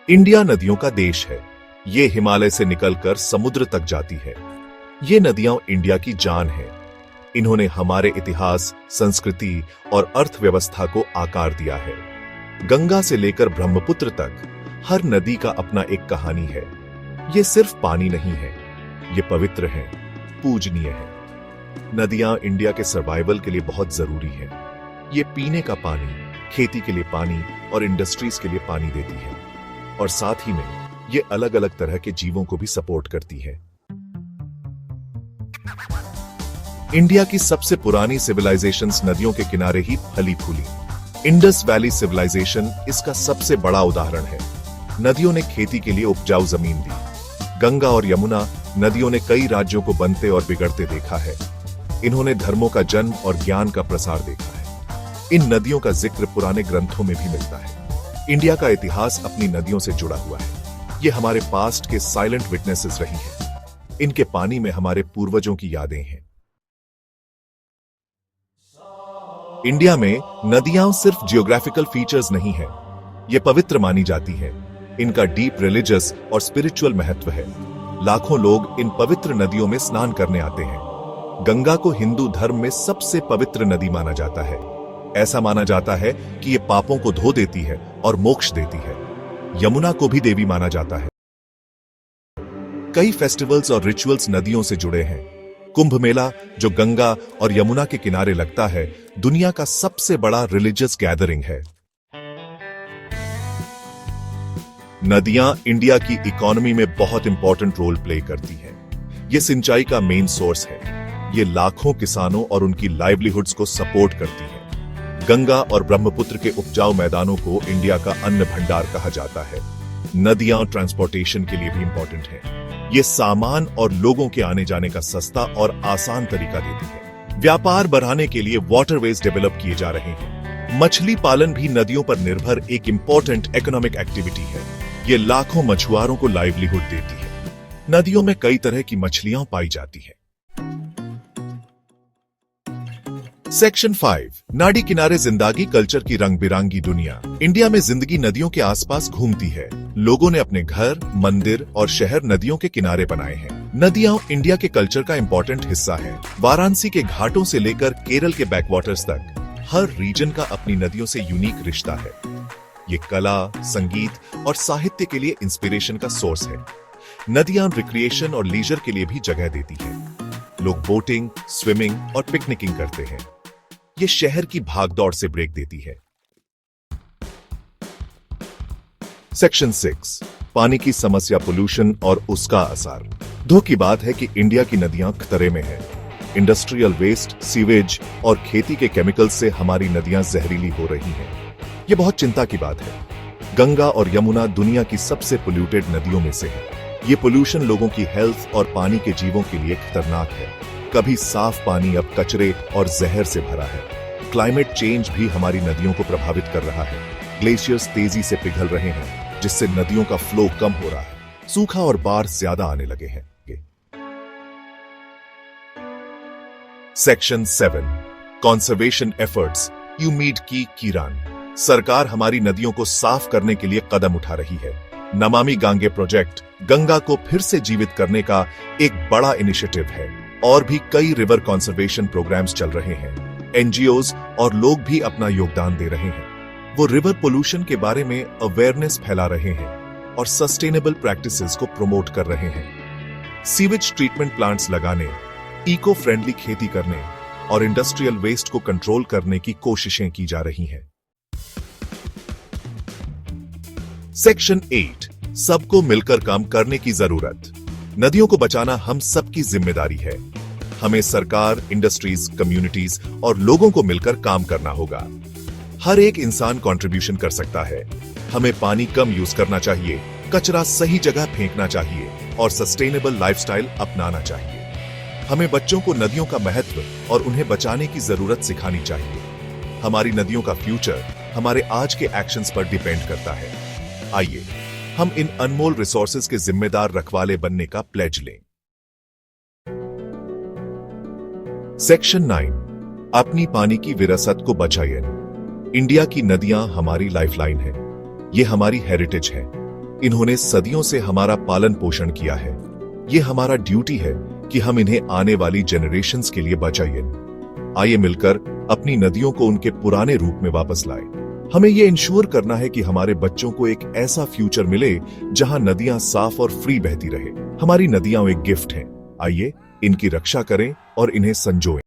India नदियों का देश है। ये हिमालय से निकलकर समुद्र तक जाती है। ये नदियां इंडिया की जान है। इन्होंने हमारे इतिहास, संस्कृति और अर्थव्यवस्था को आकार दिया है। गंगा से लेकर ब्रह्मपुत्र तक हर नदी का अपना एक कहानी है। ये सिर्फ पानी नहीं है, ये पवित्र है, पूजनीय है। नदियां इंडिया के सर्वाइवल के लिए बहुत जरूरी है। ये पीने का पानी, खेती के लिए पानी और इंडस्ट्रीज के लिए पानी देती है, और साथ ही में ये अलग अलग तरह के जीवों को भी सपोर्ट करती है। इंडिया की सबसे पुरानी सिविलाइजेशंस नदियों के किनारे ही फली फूली। इंडस वैली सिविलाइजेशन इसका सबसे बड़ा उदाहरण है। नदियों ने खेती के लिए उपजाऊ जमीन दी। गंगा और यमुना नदियों ने कई राज्यों को बनते और बिगड़ते देखा है। इन्होंने धर्मों का जन्म और ज्ञान का प्रसार देखा है। इन नदियों का जिक्र पुराने ग्रंथों में भी मिलता है। इंडिया का इतिहास अपनी नदियों से जुड़ा हुआ है। ये हमारे पास्ट के साइलेंट विटनेसेस रही हैं। इनके पानी में हमारे पूर्वजों की यादें हैं। इंडिया में नदियां सिर्फ जियोग्राफिकल फीचर्स नहीं है, ये पवित्र मानी जाती हैं। इनका डीप रिलीजियस और स्पिरिचुअल महत्व है। लाखों लोग इन पवित्र नदियों में स्नान करने आते हैं। गंगा को हिंदू धर्म में सबसे पवित्र नदी माना जाता है। ऐसा माना जाता है कि ये पापों को धो देती है और मोक्ष देती है। यमुना को भी देवी माना जाता है। कई फेस्टिवल्स और रिचुअल्स नदियों से जुड़े हैं। कुंभ मेला, जो गंगा और यमुना के किनारे लगता है, दुनिया का सबसे बड़ा रिलीजियस गैदरिंग है। नदियां इंडिया की इकोनॉमी में बहुत इंपॉर्टेंट रोल प्ले करती हैं। ये सिंचाई का मेन सोर्स है। ये लाखों किसानों और उनकी लाइवलीहुड्स को सपोर्ट करती है। गंगा और ब्रह्मपुत्र के उपजाऊ मैदानों को इंडिया का अन्न भंडार कहा जाता है। नदियां ट्रांसपोर्टेशन के लिए भी इंपॉर्टेंट है। ये सामान और लोगों के आने जाने का सस्ता और आसान तरीका देती है। व्यापार बढ़ाने के लिए वाटरवेज डेवलप किए जा रहे हैं। मछली पालन भी नदियों पर निर्भर एक इंपॉर्टेंट इकोनॉमिक एक्टिविटी है। ये लाखों मछुआरों को लाइवलीहुड देती है। नदियों में कई तरह की मछलियां पाई जाती हैं। सेक्शन 5, नाडी किनारे जिंदगी कल्चर की रंग बिरंगी दुनिया। इंडिया में जिंदगी नदियों के आसपास घूमती है। लोगों ने अपने घर, मंदिर और शहर नदियों के किनारे बनाए हैं। नदियां इंडिया के कल्चर का इंपॉर्टेंट हिस्सा है। वाराणसी के घाटों से लेकर केरल के बैकवाटर्स तक हर रीजन का अपनी नदियों से यूनिक रिश्ता है। ये कला, संगीत और साहित्य के लिए इंस्पिरेशन का सोर्स है। नदियां रिक्रिएशन और लीजर के लिए भी जगह देती हैं। लोग बोटिंग, स्विमिंग और पिकनिकिंग करते हैं। ये शहर की भागदौड़ से ब्रेक देती है। सेक्शन 6, पानी की समस्या, पोल्यूशन और उसका असर। दुख की बात है कि इंडिया की नदियां खतरे में है। इंडस्ट्रियल वेस्ट, सीवेज और खेती के केमिकल्स से हमारी नदियां जहरीली हो रही हैं। ये बहुत चिंता की बात है। गंगा और यमुना दुनिया की सबसे पोल्यूटेड नदियों में से है। ये पोल्यूशन लोगों की हेल्थ और पानी के जीवों के लिए खतरनाक है। कभी साफ पानी अब कचरे और जहर से भरा है। क्लाइमेट चेंज भी हमारी नदियों को प्रभावित कर रहा है। ग्लेशियर्स तेजी से पिघल रहे हैं, जिससे नदियों का फ्लो कम हो रहा है। सूखा और बाढ़ ज्यादा आने लगे हैं। सेक्शन 7, कंजर्वेशन एफर्ट्स, यूमीड की किरान। सरकार हमारी नदियों को साफ करने के लिए कदम उठा रही है। नमामि गंगे प्रोजेक्ट गंगा को फिर से जीवित करने का एक बड़ा इनिशिएटिव है। और भी कई रिवर कंजर्वेशन प्रोग्राम्स चल रहे हैं। एनजीओज और लोग भी अपना योगदान दे रहे हैं। वो रिवर पोल्यूशन के बारे में अवेयरनेस फैला रहे हैं और सस्टेनेबल प्रैक्टिसेस को प्रमोट कर रहे हैं। सीवेज ट्रीटमेंट प्लांट्स लगाने, इको फ्रेंडली खेती करने और इंडस्ट्रियल वेस्ट को कंट्रोल करने की कोशिशें की जा रही हैं। सेक्शन 8, सबको मिलकर काम करने की जरूरत। नदियों को बचाना हम सबकी जिम्मेदारी है। हमें सरकार, इंडस्ट्रीज, कम्युनिटीज और लोगों को मिलकर काम करना होगा। हर एक इंसान कंट्रीब्यूशन कर सकता है। हमें पानी कम यूज करना चाहिए, कचरा सही जगह फेंकना चाहिए और सस्टेनेबल लाइफस्टाइल अपनाना चाहिए। हमें बच्चों को नदियों का महत्व और उन्हें बचाने की जरूरत सिखानी चाहिए। हमारी नदियों का फ्यूचर हमारे आज के एक्शंस पर डिपेंड करता है। आइए हम इन अनमोल रिसोर्सेज के जिम्मेदार रखवाले बनने का प्लेज लें। सेक्शन 9, अपनी पानी की विरासत को बचाइए। इंडिया की नदियां हमारी लाइफलाइन है। ये हमारी हेरिटेज है। इन्होंने सदियों से हमारा पालन पोषण किया है। ये हमारा ड्यूटी है कि हम इन्हें आने वाली जनरेशन्स के लिए बचाइए। आइए मिलकर अपनी नदियों को उनके पुराने रूप में वापस लाएं। हमें यह इंश्योर करना है कि हमारे बच्चों को एक ऐसा फ्यूचर मिले जहां नदियां साफ और फ्री बहती रहे। हमारी नदियां एक गिफ्ट हैं। आइए इनकी रक्षा करें और इन्हें संजोएं।